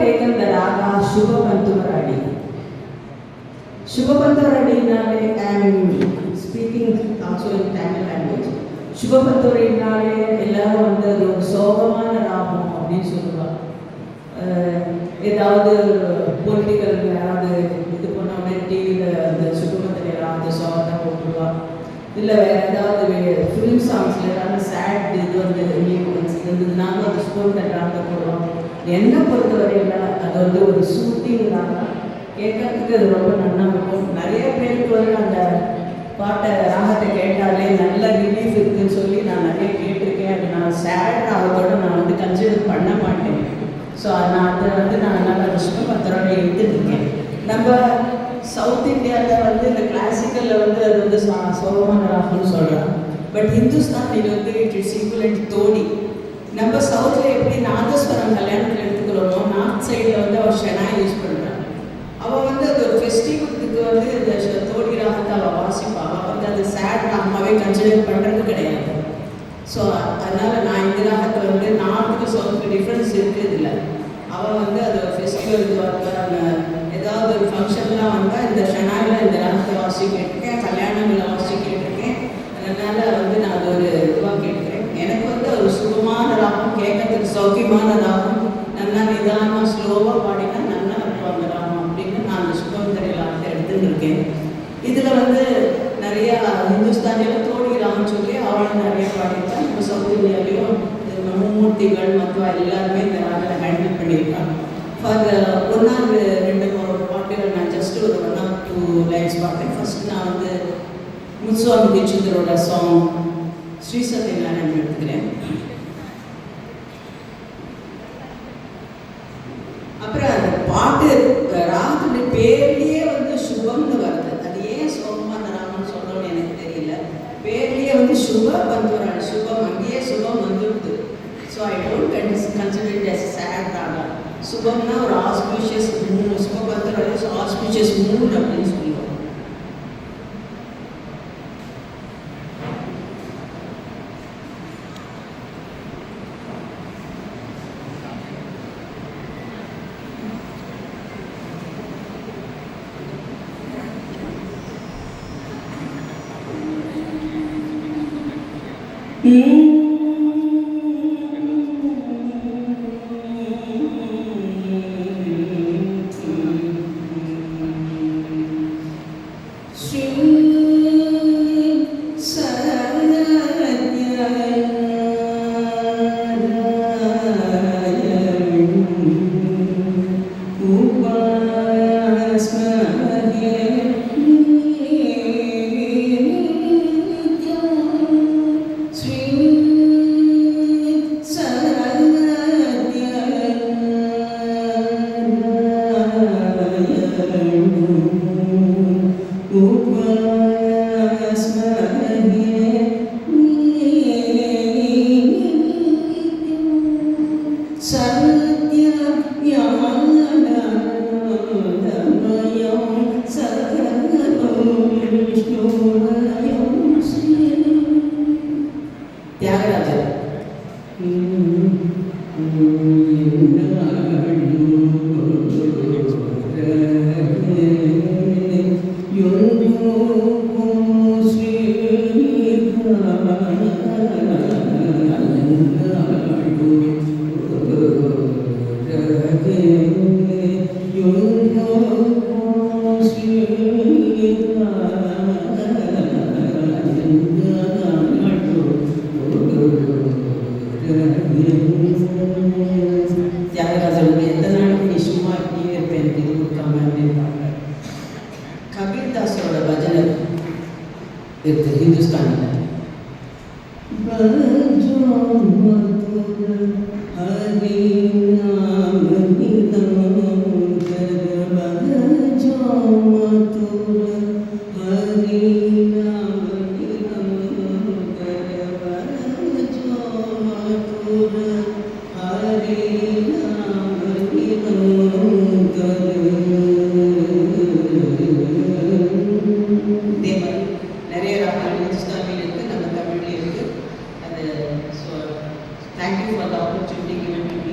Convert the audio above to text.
taken the raga Shubha Pantumaradi. Shubha Pantumaradi, I am speaking also in Tamil language. Shubha Pantumaradi எல்லாரும் வந்து அது ஒரு சோகமான ராகம் அப்படின்னு சொல்லுவாங்க. ஏதாவது பொலிட்டிக்கல் யாராவது இது பண்ணோடனே டிவியில் அந்த சுகுமத்தில் ஏதாவது சோகத்தை போட்டுருவா, இல்லை வேறு ஏதாவது ஃபிலிம் சாங்ஸில் ஏதாவது சேட் இது வந்து இருந்ததுனாலும் அது ஸ்கூல் கட்டுறாங்க போடுவோம். என்னை பொறுத்தவரையில் அது வந்து ஒரு சூட்டிங்கிறாங்க, கேட்கறதுக்கு அது ரொம்ப நல்லா இருக்கும். நிறைய பேருக்கு வந்து அந்த பாட்டை ராகத்தை கேட்டாலே நல்ல ரிலீஃப் இருக்குதுன்னு சொல்லி நான் நிறைய கேட்டிருக்கேன். அது நான் சேட் ராகத்தோடு நான் வந்து கன்சிடர் பண்ண மாட்டேன். ஸோ நான் அதை வந்து நான் நல்லா Shubha எடுத்துருக்கேன். நம்ம சவுத் இந்தியாவில் வந்து இந்த கிளாசிக்கலில் வந்து அது வந்து சோகமான ராகம்னு சொல்கிறாங்க. பட் ஹிந்துஸ்தான் இது வந்து இட்ஸ் ஈக்குவலண்ட் தோடி. நம்ம சவுத்தில் எப்படி நாதஸ்வரம் கல்யாணத்தில் எடுத்துக்கிறோமோ, நார்த் சைடில் வந்து அவர் ஷெனாய் யூஸ் பண்ணுறாங்க. அவள் வந்து அது ஒரு ஃபெஸ்டிவலுக்கு வந்து இந்த தோடி ராகத்தை அவள் வாசிப்பாள். அவள் வந்து அது சேட் ராகமாகவே கன்சிடர் பண்ணுறது கிடையாது. ஸோ அதனால் நான் இந்த ராகத்தை வந்து நார்த்துக்கு சவுத்துக்கு டிஃப்ரென்ஸ் இருக்குது. இல்லை, அவள் வந்து அது ஃபெஸ்டிவல் இதுவாக ஏதாவது ஒரு ஃபங்க்ஷன்லாம் வந்தால் இந்த ஷெனாயில் இந்த ராகத்தை வாசி கேட்டிருக்கேன், கல்யாணங்களை வாசி கேட்டிருக்கேன். அதனால் வந்து நான் அது ஒரு இதுவாக கேட்குறேன். எனக்கு வந்து ஒரு சுகமான ராகம், கேட்கறதுக்கு சௌக்கியமான ராகம், நல்லா நிதானமாக ஸ்லோவாக பாடினா நல்லா இருக்கும் அந்த ராகம் அப்படின்னு நான் அந்த சுகந்தரி ராகத்தை எடுத்துன்னு இருக்கேன். இதில் வந்து நிறையா ஹிந்துஸ்தானியில் தோடி ராகம் சொல்லி அவளும் நிறைய பாடியிருக்காங்க. நம்ம சவுத் இந்தியாவிலையும் மும்மூர்த்திகள் மற்ற எல்லாருமே இந்த ராகத்தை ஹேண்டில் பண்ணியிருக்காங்க. ஃபார் ஒன்றாவது 2-3 பாட்டுகள் நான் ஜஸ்ட் ஒரு 1 or 2 லைன்ஸ் பாட்டேன். ஃபர்ஸ்ட் நான் வந்து முத்துசுவாமி தீட்சிதரோட சாங் ஸ்ரீ சத்யநாராயணன் எடுத்துக்கிறேன். அப்புறம் அந்த பாட்டு ராகத்துடைய பேர்லேயே வந்து சுபம்னு வருது. அது ஏன் சோகமான ராகம்னு சொல்லணும்னு எனக்கு தெரியல. பேர்லேயே வந்து Shubha Pantumaradi, சுபம், அங்கேயே சுபம் வந்துடுது. So I don't consider it as sad raga. சுபம்னா ஒரு auspicious moon, Shubha Pantumaradi auspicious moon அப்படின்னு சொல்லுவோம். Thank you for the opportunity given to me.